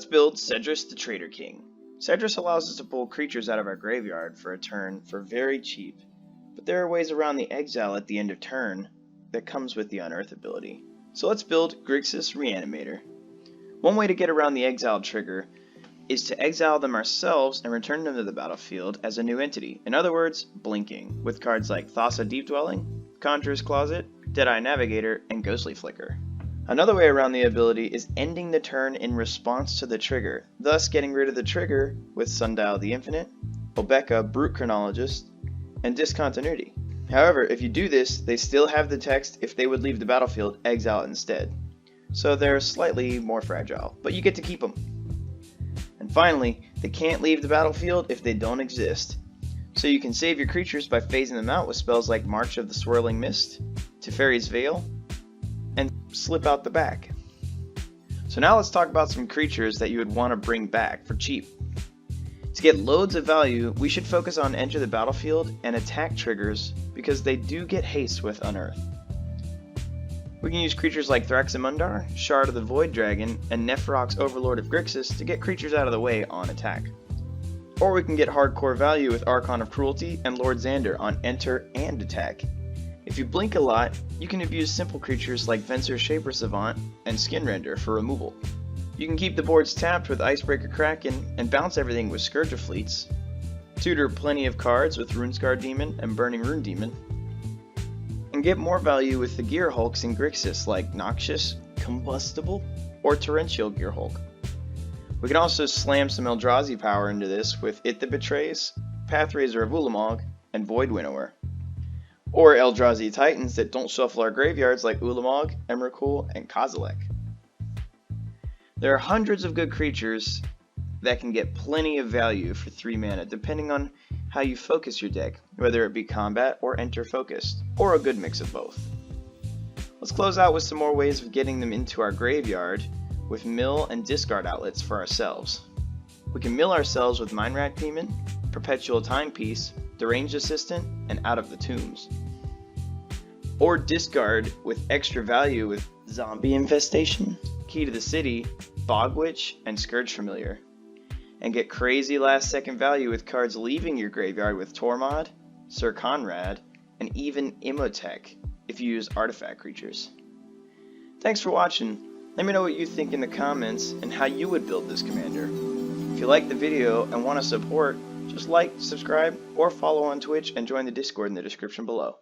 Let's build Sedris the Traitor King. Sedris allows us to pull creatures out of our graveyard for a turn for very cheap, but there are ways around the exile at the end of turn that comes with the Unearth ability. So let's build Grixis Reanimator. One way to get around the exile trigger is to exile them ourselves and return them to the battlefield as a new entity. In other words, blinking, with cards like Thassa Deep Dwelling, Conjurer's Closet, Deadeye Navigator, and Ghostly Flicker. Another way around the ability is ending the turn in response to the trigger, thus getting rid of the trigger with Sundial the Infinite, Obeka Brute Chronologist, and Discontinuity. However, if you do this, they still have the text if they would leave the battlefield, exile instead. So they're slightly more fragile, but you get to keep them. And finally, they can't leave the battlefield if they don't exist. So you can save your creatures by phasing them out with spells like March of the Swirling Mist, Teferi's Veil, and Slip Out the Back. So now let's talk about some creatures that you would want to bring back for cheap. To get loads of value, we should focus on Enter the Battlefield and attack triggers because they do get haste with Unearth. We can use creatures like Thraximundar, Shard of the Void Dragon, and Nephrox Overlord of Grixis to get creatures out of the way on attack. Or we can get hardcore value with Archon of Cruelty and Lord Xander on Enter and Attack. If you blink a lot, you can abuse simple creatures like Venser Shaper Savant and Skinrender for removal. You can keep the boards tapped with Icebreaker Kraken and bounce everything with Scourge of Fleets, tutor plenty of cards with Runescar Demon and Burning Rune Demon, and get more value with the Gear Hulks in Grixis like Noxious, Combustible, or Torrential Gear Hulk. We can also slam some Eldrazi power into this with It That Betrays, Pathraiser of Ulamog, and Void Winnower. Or Eldrazi Titans that don't shuffle our graveyards like Ulamog, Emrakul, and Kozilek. There are hundreds of good creatures that can get plenty of value for 3 mana depending on how you focus your deck, whether it be combat or enter focused, or a good mix of both. Let's close out with some more ways of getting them into our graveyard with mill and discard outlets for ourselves. We can mill ourselves with Mindrat Demon, Perpetual Timepiece, Deranged Assistant, and Out of the Tombs. Or discard with extra value with Zombie Infestation, Key to the City, Bog Witch, and Scourge Familiar. And get crazy last second value with cards leaving your graveyard with Tormod, Sir Conrad, and even Imhotep if you use artifact creatures. Thanks for watching. Let me know what you think in the comments and how you would build this commander. If you like the video and want to support, just like, subscribe, or follow on Twitch and join the Discord in the description below.